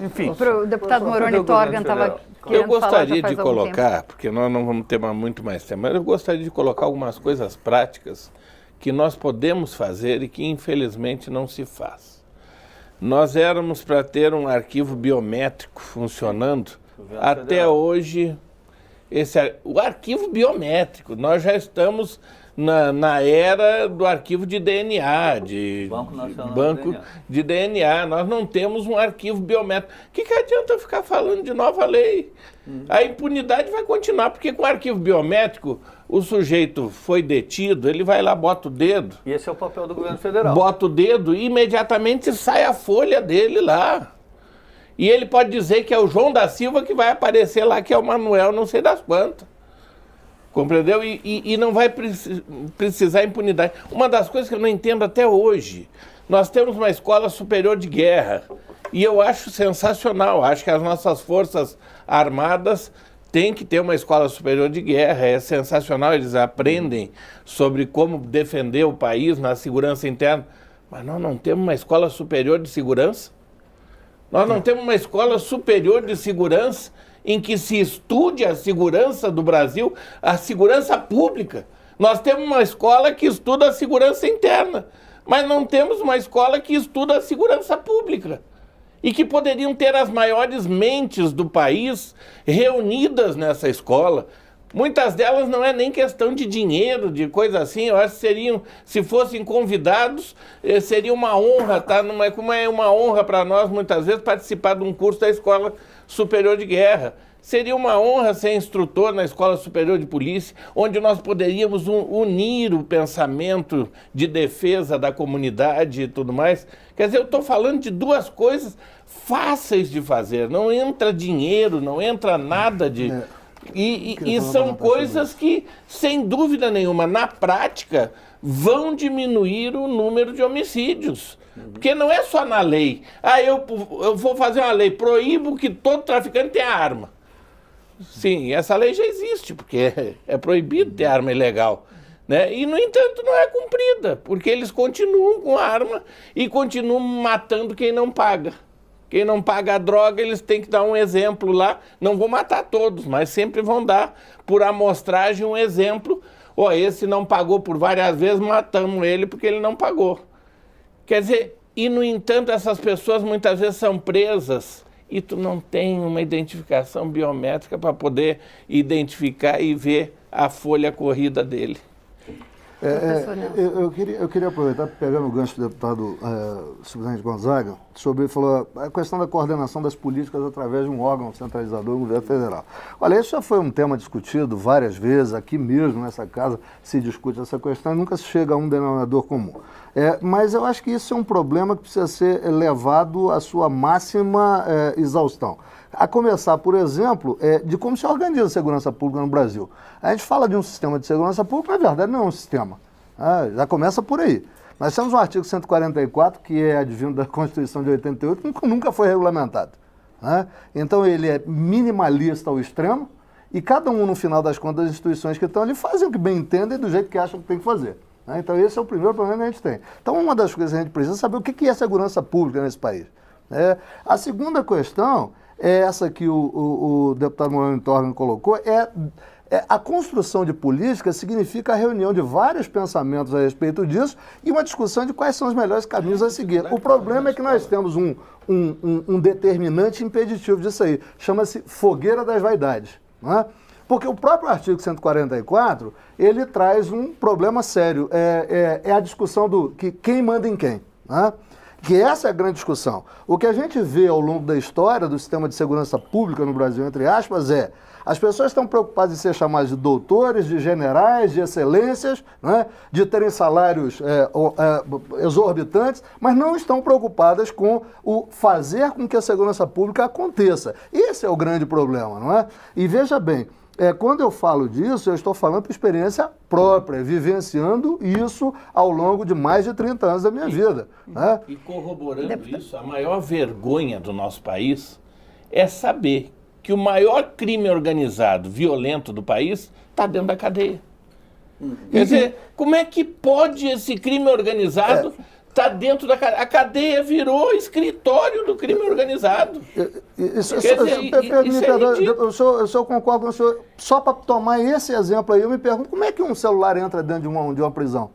Enfim. O deputado Moroni Torgan estava querendo Eu gostaria falar de colocar, porque nós não vamos ter muito mais tempo, mas eu gostaria de colocar algumas coisas práticas que nós podemos fazer e que infelizmente não se faz. Nós éramos para ter um arquivo biométrico funcionando até hoje. O arquivo biométrico, nós já estamos na era do arquivo de DNA, banco de DNA. Nós não temos um arquivo biométrico. O que adianta ficar falando de nova lei? A impunidade vai continuar, porque com o arquivo biométrico, o sujeito foi detido, ele vai lá, bota o dedo. E esse é o papel do governo federal. Bota o dedo e imediatamente sai a folha dele lá. E ele pode dizer que é o João da Silva que vai aparecer lá, que é o Manuel não sei das quantas. Compreendeu? E não vai precisar impunidade. Uma das coisas que eu não entendo até hoje, nós temos uma escola superior de guerra, e eu acho sensacional, acho que as nossas forças armadas têm que ter uma escola superior de guerra, é sensacional, eles aprendem sobre como defender o país na segurança interna, mas nós não temos uma escola superior de segurança? Nós não temos uma escola superior de segurança em que se estude a segurança do Brasil, a segurança pública. Nós temos uma escola que estuda a segurança interna, mas não temos uma escola que estuda a segurança pública. E que poderiam ter as maiores mentes do país reunidas nessa escola. Muitas delas não é nem questão de dinheiro, de coisa assim, eu acho que seriam, se fossem convidados, seria uma honra, tá? Como é uma honra para nós, muitas vezes, participar de um curso da Escola Superior de Guerra. Seria uma honra ser instrutor na Escola Superior de Polícia, onde nós poderíamos unir o pensamento de defesa da comunidade e tudo mais. Quer dizer, eu estou falando de duas coisas fáceis de fazer, não entra dinheiro, não entra nada de... E são coisas que, sem dúvida nenhuma, na prática, vão diminuir o número de homicídios. Porque não é só na lei. Eu vou fazer uma lei, proíbo que todo traficante tenha arma. Sim, essa lei já existe, porque é proibido ter arma ilegal. Né? E, no entanto, não é cumprida, porque eles continuam com a arma e continuam matando quem não paga. Quem não paga a droga, eles têm que dar um exemplo lá. Não vou matar todos, mas sempre vão dar, por amostragem, um exemplo. Esse não pagou por várias vezes, matamos ele porque ele não pagou. Quer dizer, e no entanto, essas pessoas muitas vezes são presas e tu não tem uma identificação biométrica para poder identificar e ver a folha corrida dele. Eu queria aproveitar, pegando o gancho do deputado subtenente Gonzaga, falou a questão da coordenação das políticas através de um órgão centralizador do governo federal. Olha, isso já foi um tema discutido várias vezes, aqui mesmo nessa casa se discute essa questão e nunca se chega a um denominador comum. Mas eu acho que isso é um problema que precisa ser levado à sua máxima exaustão. A começar, por exemplo, de como se organiza a segurança pública no Brasil. A gente fala de um sistema de segurança pública, na verdade não é um sistema. Já começa por aí. Nós temos um artigo 144, que é advindo da Constituição de 88, que nunca foi regulamentado. Então ele é minimalista ao extremo, e cada um, no final das contas, das instituições que estão ali, fazem o que bem entendem do jeito que acham que tem que fazer. Então esse é o primeiro problema que a gente tem. Então uma das coisas que a gente precisa saber o que é segurança pública nesse país. A segunda questão é essa que o deputado Moroni Torgan colocou, a construção de política significa a reunião de vários pensamentos a respeito disso e uma discussão de quais são os melhores caminhos a seguir. O problema é que nós temos um determinante impeditivo disso aí, chama-se fogueira das vaidades. Porque o próprio artigo 144, ele traz um problema sério, é a discussão do quem manda em quem. Que essa é a grande discussão. O que a gente vê ao longo da história do sistema de segurança pública no Brasil, entre aspas, as pessoas estão preocupadas em ser chamadas de doutores, de generais, de excelências, de terem salários exorbitantes, mas não estão preocupadas com o fazer com que a segurança pública aconteça. Esse é o grande problema, não é? E veja bem, Quando eu falo disso, eu estou falando por experiência própria, vivenciando isso ao longo de mais de 30 anos da minha vida. Né? E corroborando isso, a maior vergonha do nosso país é saber que o maior crime organizado, violento do país, está dentro da cadeia. Quer dizer, como é que pode esse crime organizado estar dentro da cadeia? A cadeia virou escritório do crime organizado. O senhor concorda com o senhor? Só para tomar esse exemplo aí, eu me pergunto, como é que um celular entra dentro de uma prisão?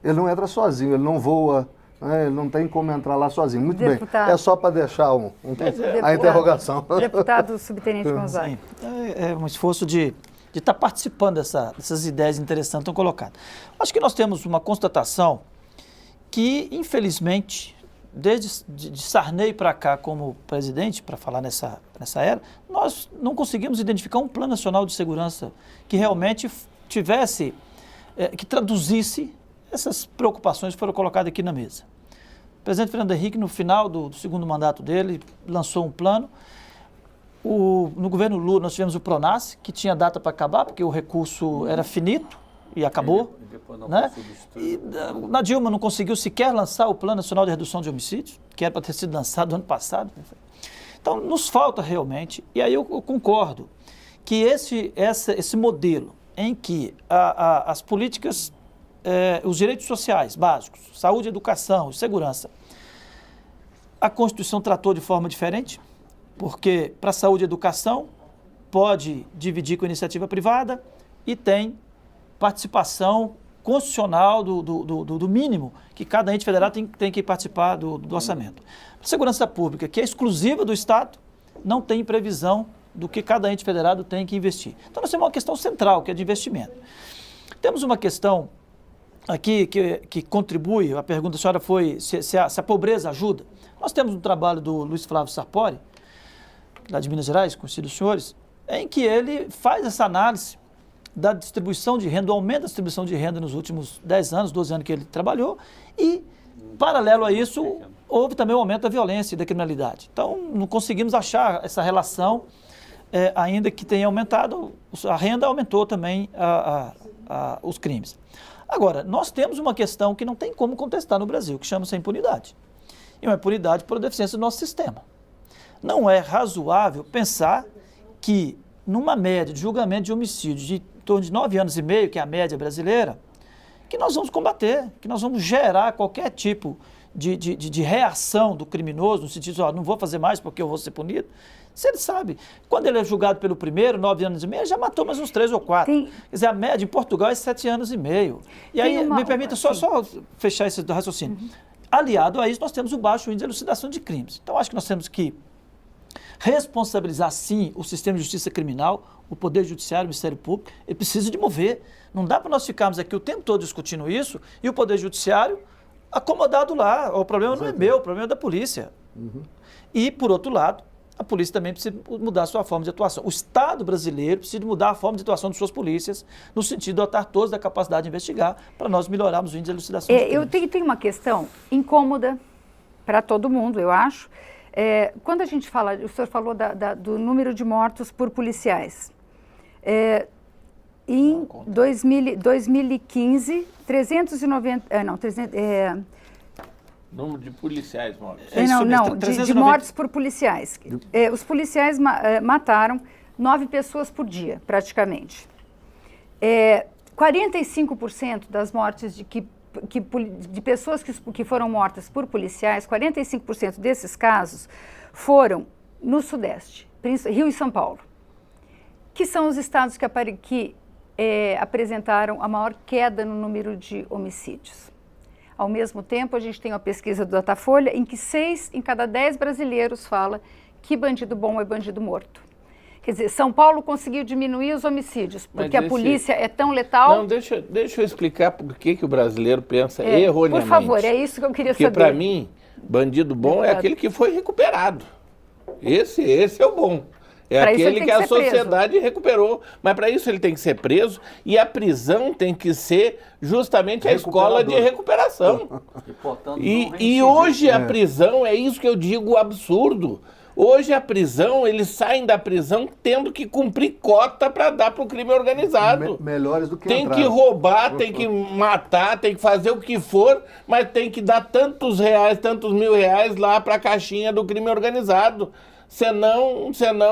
Ele não entra sozinho, ele não voa, né, ele não tem como entrar lá sozinho. Muito Deputado. bem, é só para deixar a interrogação. Deputado subtenente Gonzaga. É um esforço de estar participando dessas ideias interessantes que estão colocadas. Acho que nós temos uma constatação que, infelizmente, desde de Sarney para cá como presidente, para falar nessa era, nós não conseguimos identificar um plano nacional de segurança que realmente tivesse, que traduzisse essas preocupações que foram colocadas aqui na mesa. O presidente Fernando Henrique, no final do segundo mandato dele, lançou um plano. No governo Lula, nós tivemos o PRONASSE, que tinha data para acabar, porque o recurso era finito e acabou. Né? E na Dilma não conseguiu sequer lançar o Plano Nacional de Redução de Homicídios, que era para ter sido lançado ano passado. Então, nos falta realmente, e aí eu concordo, que esse modelo em que as políticas, os direitos sociais básicos, saúde, educação, segurança, a Constituição tratou de forma diferente, porque para saúde e educação pode dividir com iniciativa privada e tem participação constitucional do mínimo que cada ente federal tem que participar do orçamento. Para segurança pública, que é exclusiva do Estado, não tem previsão do que cada ente federado tem que investir. Então nós temos uma questão central, que é de investimento. Temos uma questão aqui que contribui, a pergunta da senhora foi se a pobreza ajuda. Nós temos um trabalho do Luiz Flávio Sartori, lá de Minas Gerais, conhecido dos senhores, em que ele faz essa análise da distribuição de renda, do aumento da distribuição de renda nos últimos 10 anos, 12 anos que ele trabalhou, e, paralelo a isso, houve também o aumento da violência e da criminalidade. Então, não conseguimos achar essa relação, ainda que tenha aumentado, a renda aumentou também os crimes. Agora, nós temos uma questão que não tem como contestar no Brasil, que chama-se a impunidade. E uma impunidade por deficiência do nosso sistema. Não é razoável pensar que, numa média de julgamento de homicídio de em torno de 9 anos e meio, que é a média brasileira, que nós vamos combater, que nós vamos gerar qualquer tipo de reação do criminoso, no sentido de, não vou fazer mais porque eu vou ser punido. Se ele sabe, quando ele é julgado pelo primeiro, 9 anos e meio, ele já matou mais uns 3 ou 4. Quer dizer, a média em Portugal é 7 anos e meio. E aí, me permita só fechar esse raciocínio. Aliado a isso, nós temos o baixo índice de elucidação de crimes. Então, acho que nós temos que responsabilizar, sim, o sistema de justiça criminal, o Poder Judiciário, o Ministério Público. Ele precisa de mover. Não dá para nós ficarmos aqui o tempo todo discutindo isso e o Poder Judiciário acomodado lá. O problema não é meu, o problema é da polícia. E, por outro lado, a polícia também precisa mudar a sua forma de atuação. O Estado brasileiro precisa mudar a forma de atuação de suas polícias, no sentido de dotar todos da capacidade de investigar, para nós melhorarmos o índice de elucidação de crimes. Eu tenho uma questão incômoda para todo mundo, eu acho. Quando a gente fala, o senhor falou do número de mortos por policiais. Em 2015, 390... Número de policiais mortos. De mortes por policiais. Os policiais mataram 9 pessoas por dia, praticamente. 45% das mortes de pessoas que foram mortas por policiais, 45% desses casos foram no Sudeste, Rio e São Paulo, que são os estados que apresentaram a maior queda no número de homicídios. Ao mesmo tempo, a gente tem uma pesquisa do Datafolha em que 6 em cada 10 brasileiros fala que bandido bom é bandido morto. Quer dizer, São Paulo conseguiu diminuir os homicídios, porque a polícia é tão letal... Não, deixa eu explicar por que o brasileiro pensa erroneamente. Por favor, é isso que eu queria saber. Porque, para mim, bandido bom é aquele que foi recuperado. Esse é o bom. É aquele que a sociedade recuperou. Mas para isso ele tem que ser preso e a prisão tem que ser justamente a escola de recuperação. E hoje a prisão é isso que eu digo absurdo. Hoje a prisão, eles saem da prisão tendo que cumprir cota para dar para o crime organizado. Melhores do que tem entraram. que roubar, tem que matar, tem que fazer o que for, mas tem que dar tantos reais, tantos R$1.000 lá para a caixinha do crime organizado. Senão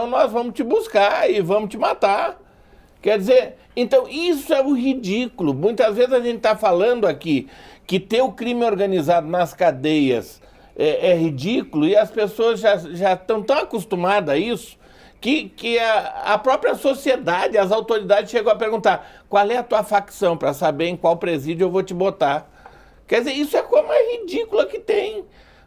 nós vamos te buscar e vamos te matar. Quer dizer, então isso é o ridículo. Muitas vezes a gente está falando aqui que ter o crime organizado nas cadeias é ridículo, e as pessoas já estão tão acostumadas a isso que a própria sociedade, as autoridades chegam a perguntar: qual é a tua facção, para saber em qual presídio eu vou te botar. Quer dizer, isso é a coisa mais ridícula que tem.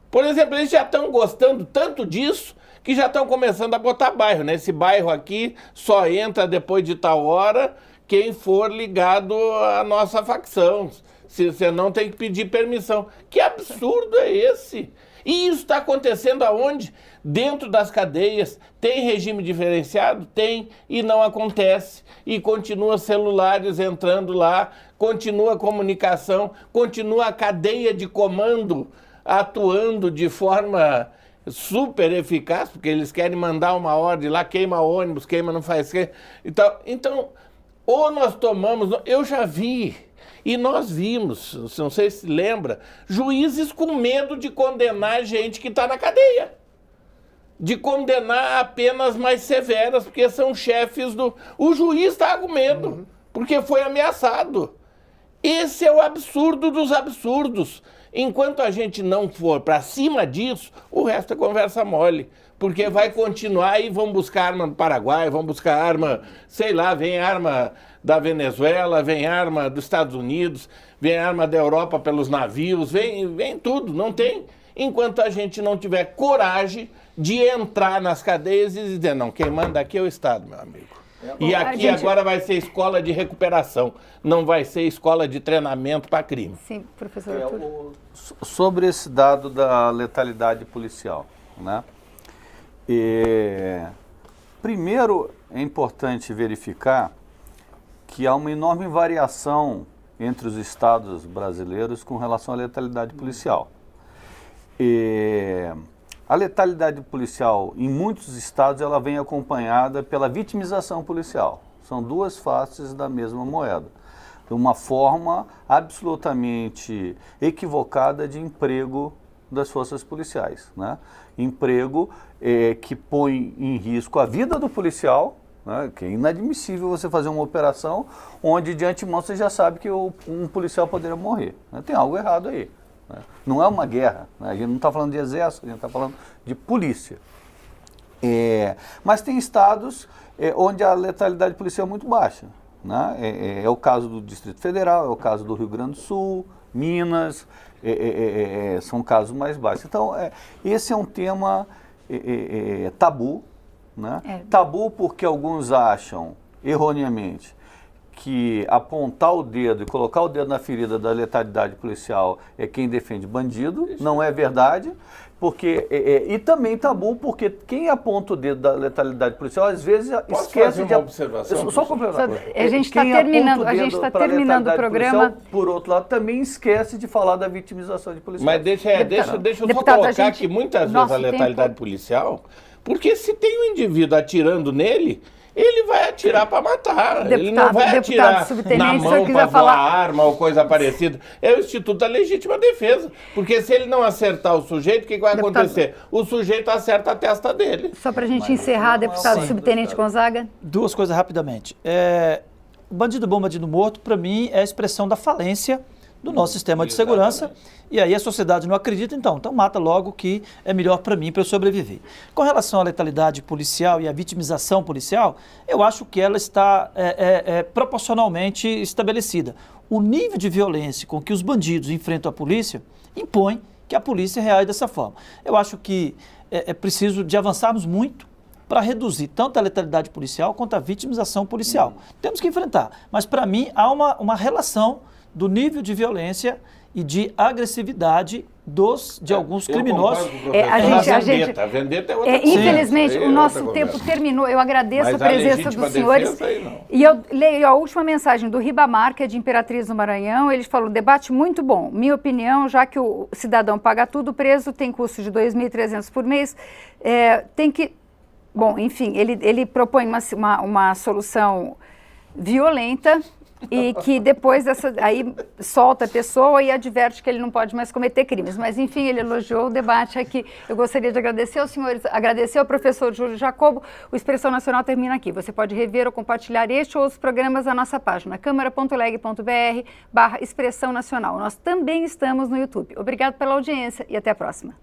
Por exemplo, eles já estão gostando tanto disso que já estão começando a botar bairro, né? Esse bairro aqui só entra depois de tal hora quem for ligado à nossa facção. Você não tem que pedir permissão. Que absurdo é esse? E isso está acontecendo aonde? Dentro das cadeias. Tem regime diferenciado? Tem, e não acontece. E continua celulares entrando lá, continua a comunicação, continua a cadeia de comando atuando de forma super eficaz, porque eles querem mandar uma ordem lá, queima ônibus, queima não faz quê. Então, ou nós tomamos... Eu já vi... E nós vimos, não sei se lembra, juízes com medo de condenar gente que está na cadeia. De condenar a penas mais severas, porque são chefes do... O juiz está com medo, porque foi ameaçado. Esse é o absurdo dos absurdos. Enquanto a gente não for para cima disso, o resto é conversa mole. Porque vai continuar e vão buscar arma do Paraguai, vão buscar arma, sei lá, vem arma da Venezuela, vem arma dos Estados Unidos, vem arma da Europa pelos navios, vem tudo, não tem. Enquanto a gente não tiver coragem de entrar nas cadeias e dizer: não, quem manda aqui é o Estado, meu amigo. E aqui agora vai ser escola de recuperação, não vai ser escola de treinamento para crime. Sim, professor Arthur. Sobre esse dado da letalidade policial, né? Primeiro, é importante verificar que há uma enorme variação entre os estados brasileiros com relação à letalidade policial. A letalidade policial, em muitos estados, ela vem acompanhada pela vitimização policial. São duas faces da mesma moeda. Uma forma absolutamente equivocada de emprego das forças policiais, né? Emprego que põe em risco a vida do policial, né? Que é inadmissível você fazer uma operação onde de antemão você já sabe que um policial poderia morrer, né? Tem algo errado aí, né? Não é uma guerra, né? A gente não está falando de exército, a gente está falando de polícia. Mas tem estados onde a letalidade policial é muito baixa, né? É o caso do Distrito Federal, é o caso do Rio Grande do Sul, Minas, são casos mais baixos. Então, esse é um tema tabu, né? Tabu porque alguns acham, erroneamente, que apontar o dedo e colocar o dedo na ferida da letalidade policial é quem defende bandido. Não é verdade. Porque, e também tabu porque quem aponta o dedo da letalidade policial às vezes esquece de... observação? Só complementar. A gente está terminando o programa. Policial, por outro lado, também esquece de falar da vitimização de policiais. Mas deixa eu só colocar que muitas vezes a letalidade policial, porque se tem um indivíduo atirando nele, ele vai atirar para matar. Ele não vai atirar na mão para voar arma ou coisa parecida. É o Instituto da Legítima Defesa. Porque se ele não acertar o sujeito, o que vai acontecer? O sujeito acerta a testa dele. Só para a gente encerrar, deputado subtenente Gonzaga. Duas coisas rapidamente. O bandido bom, bandido morto, para mim, é a expressão da falência do nosso sistema de segurança. E aí a sociedade não acredita, então mata logo, que é melhor para mim, para eu sobreviver. Com relação à letalidade policial e à vitimização policial, eu acho que ela está proporcionalmente estabelecida. O nível de violência com que os bandidos enfrentam a polícia impõe que a polícia reaja dessa forma. Eu acho que é preciso de avançarmos muito para reduzir tanto a letalidade policial quanto a vitimização policial. Temos que enfrentar, mas para mim há uma relação do nível de violência e de agressividade de alguns Eu criminosos. concordo com o professor. A vendetta é outra coisa. Infelizmente, Isso aí o é nosso outra tempo conversa. terminou. Eu agradeço Mas a presença legítima dos senhores. defesa, aí não. E eu leio a última mensagem do Ribamar, que é de Imperatriz do Maranhão. Ele falou: debate muito bom. Minha opinião, já que o cidadão paga tudo, o preso tem custo de R$ 2.300 por mês, tem que... Bom, enfim, ele propõe uma solução violenta e que depois aí solta a pessoa e adverte que ele não pode mais cometer crimes. Mas, enfim, ele elogiou o debate aqui. Eu gostaria de agradecer aos senhores, agradecer ao professor Júlio Jacobo. O Expressão Nacional termina aqui. Você pode rever ou compartilhar este ou outros programas na nossa página, câmara.leg.br/Expressão Nacional. Nós também estamos no YouTube. Obrigado pela audiência e até a próxima.